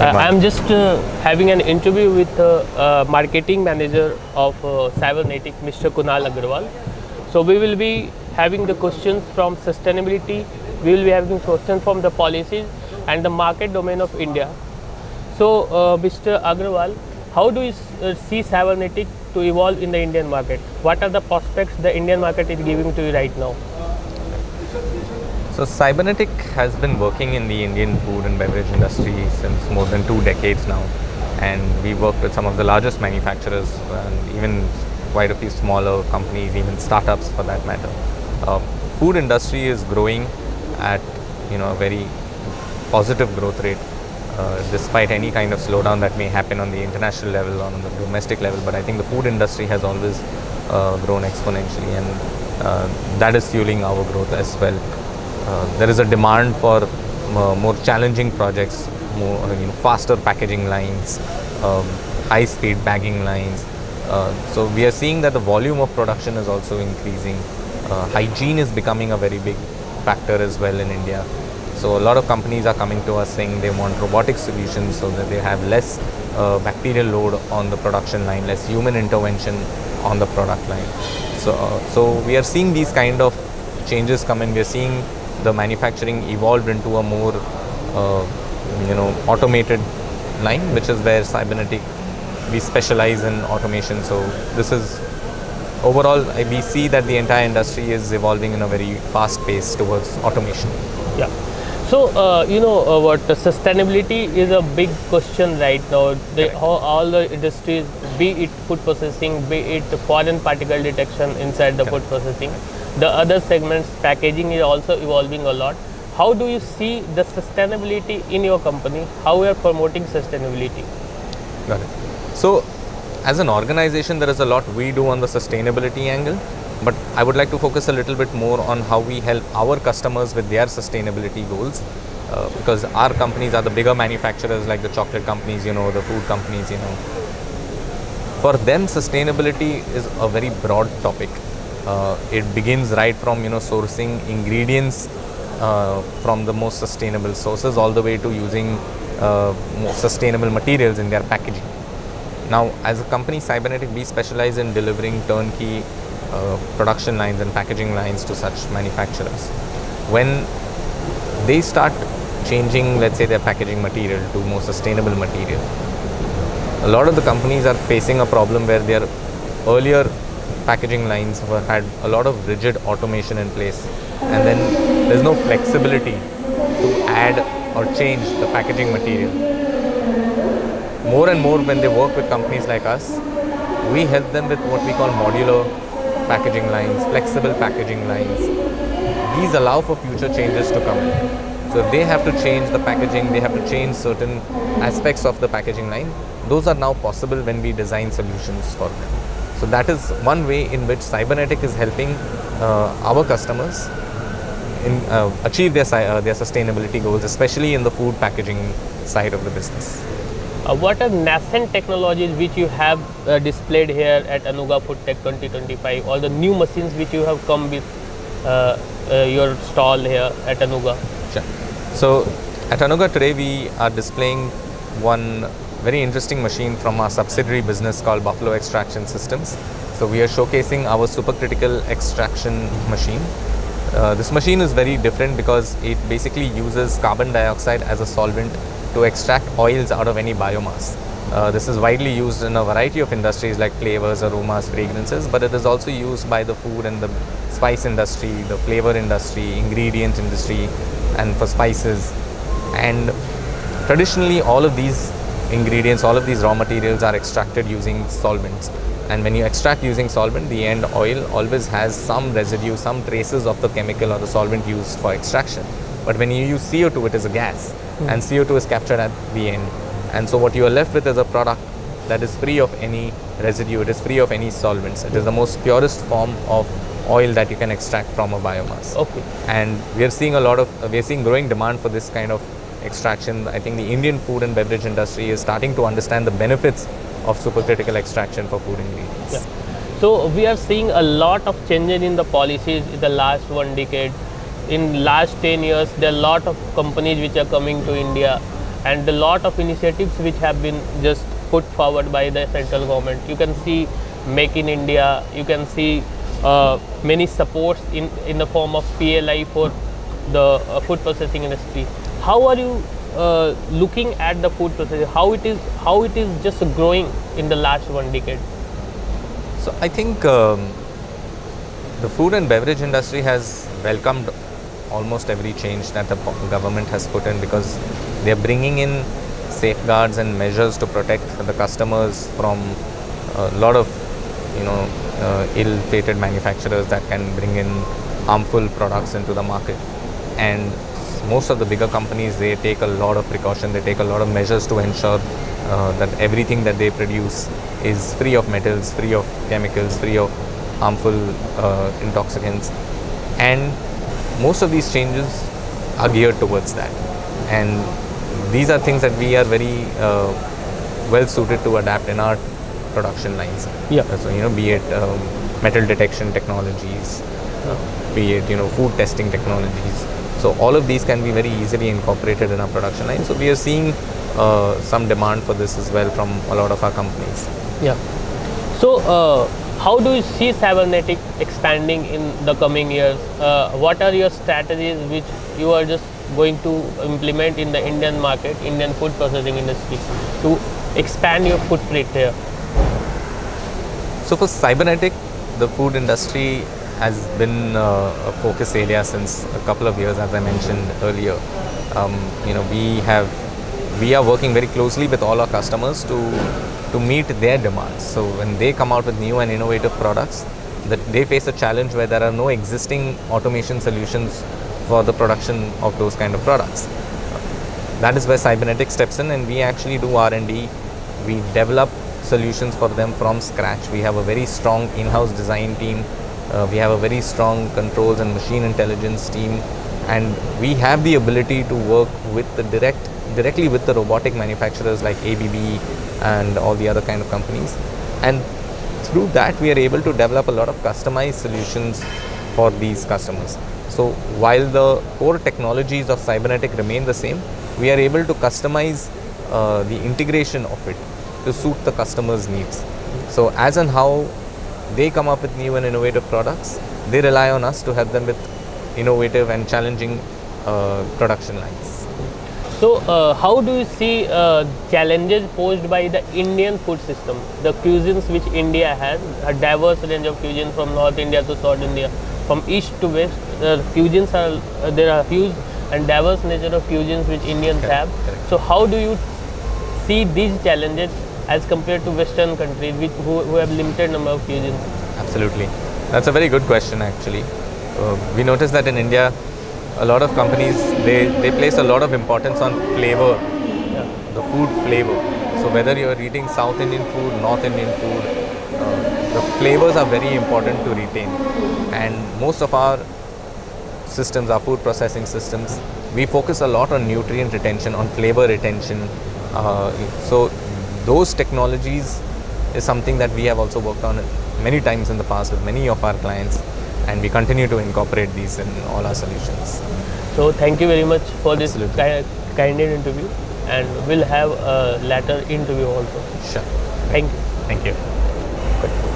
I'm just having an interview with marketing manager of Cybernetik, Mr. Kunal Agarwal. So we will be having the questions from sustainability, we will be having questions from the policies and the market domain of India. So Mr. Agarwal, how do you see Cybernetik to evolve in the Indian market? What are the prospects the Indian market is giving to you right now? So Cybernetik has been working in the Indian food and beverage industry since more than 2 decades now, and we work with some of the largest manufacturers and even quite a few smaller companies, even startups for that matter. Food industry is growing at a very positive growth rate despite any kind of slowdown that may happen on the international level or on the domestic level. But I think the food industry has always grown exponentially, and that is fueling our growth as well. There is a demand for more challenging projects, more faster packaging lines, high-speed bagging lines. So we are seeing that the volume of production is also increasing. Hygiene is becoming a very big factor as well in India. So a lot of companies are coming to us saying they want robotic solutions so that they have less bacterial load on the production line, less human intervention on the product line. So we are seeing these kind of changes come in. We are seeing the manufacturing evolved into a more automated line, which is where Cybernetik, we specialize in automation. So this is overall, we see that the entire industry is evolving in a very fast pace towards automation. Yeah. So what sustainability is a big question right now. All the industries, be it food processing, be it foreign particle detection inside the food processing, the other segments, packaging is also evolving a lot. How do you see the sustainability in your company? How we are promoting sustainability? Got it. So as an organization, there is a lot we do on the sustainability angle, but I would like to focus a little bit more on how we help our customers with their sustainability goals, because our companies are the bigger manufacturers, like the chocolate companies, the food companies. For them, sustainability is a very broad topic. It begins right from sourcing ingredients from the most sustainable sources, all the way to using more sustainable materials in their packaging. Now, as a company, Cybernetik, we specialize in delivering turnkey production lines and packaging lines to such manufacturers. When they start changing, let's say, their packaging material to more sustainable material, a lot of the companies are facing a problem where their earlier packaging lines had a lot of rigid automation in place, and then there's no flexibility to add or change the packaging material. More and more, when they work with companies like us, we help them with what we call modular packaging lines, flexible packaging lines. These allow for future changes to come in. So if they have to change the packaging, they have to change certain aspects of the packaging line, those are now possible when we design solutions for them. So that is one way in which Cybernetik is helping our customers achieve their sustainability goals, especially in the food packaging side of the business. What are nascent technologies which you have displayed here at Anuga FoodTec 2025, or the new machines which you have come with your stall here at Anuga? Sure. So at Anuga today, we are displaying one very interesting machine from our subsidiary business called Buffalo Extraction Systems. So we are showcasing our supercritical extraction machine. This machine is very different because it basically uses carbon dioxide as a solvent to extract oils out of any biomass. This is widely used in a variety of industries like flavors, aromas, fragrances, but it is also used by the food and the spice industry, the flavor industry, ingredient industry, and for spices. And traditionally, all of these ingredients, all of these raw materials are extracted using solvents. And when you extract using solvent, the end oil always has some residue, some traces of the chemical or the solvent used for extraction. But when you use CO2, it is a gas, and CO2 is captured at the end. And so what you are left with is a product that is free of any residue, it is free of any solvents. It is the most purest form of oil that you can extract from a biomass. Okay. And we are seeing growing demand for this kind of extraction. I think the Indian food and beverage industry is starting to understand the benefits of supercritical extraction for food ingredients. Yeah. So we are seeing a lot of changes in the policies in the last 1 decade. In last 10 years, there are a lot of companies which are coming to India and a lot of initiatives which have been just put forward by the central government. You can see Make in India, you can see many supports in the form of PLI for the food processing industry. How are you looking at the food processing? How it is just growing in the last 1 decade? So I think the food and beverage industry has welcomed almost every change that the government has put in, because they are bringing in safeguards and measures to protect the customers from a lot of ill-fated manufacturers that can bring in harmful products into the market. And most of the bigger companies, they take a lot of precaution, they take a lot of measures to ensure that everything that they produce is free of metals, free of chemicals, free of harmful intoxicants. And most of these changes are geared towards that. And these are things that we are very well suited to adapt in our production lines. Yeah. So, be it metal detection technologies, be it, food testing technologies. So all of these can be very easily incorporated in our production line. So we are seeing some demand for this as well from a lot of our companies. Yeah. So how do you see Cybernetik expanding in the coming years? What are your strategies which you are just going to implement in the Indian market, Indian food processing industry, to expand your footprint here? So for Cybernetik, the food industry has been a focus area since a couple of years, as I mentioned earlier. We are working very closely with all our customers to meet their demands. So when they come out with new and innovative products, that they face a challenge where there are no existing automation solutions for the production of those kind of products. That is where Cybernetik steps in, and we actually do R&D. We develop solutions for them from scratch. We have a very strong in-house design team. We have a very strong controls and machine intelligence team, and we have the ability to work with directly with the robotic manufacturers like ABB and all the other kind of companies. And through that, we are able to develop a lot of customized solutions for these customers. So while the core technologies of Cybernetik remain the same, we are able to customize the integration of it to suit the customer's needs. So as and how they come up with new and innovative products, they rely on us to help them with innovative and challenging production lines. So how do you see challenges posed by the Indian food system, the cuisines which India has, a diverse range of cuisines from North India to South India, from east to west, cuisines are, there are huge and diverse nature of cuisines which Indians have. Correct. So how do you see these challenges as compared to Western countries who have limited number of cuisines? Absolutely. That's a very good question actually. We notice that in India, a lot of companies, they place a lot of importance on flavor, the food flavor. So whether you're eating South Indian food, North Indian food, the flavors are very important to retain. And most of our systems, our food processing systems, we focus a lot on nutrient retention, on flavor retention. So those technologies is something that we have also worked on many times in the past with many of our clients, and we continue to incorporate these in all our solutions. So thank you very much for this Absolutely. candid interview, and we'll have a later interview also. Sure. Thank you. Thank you. Good.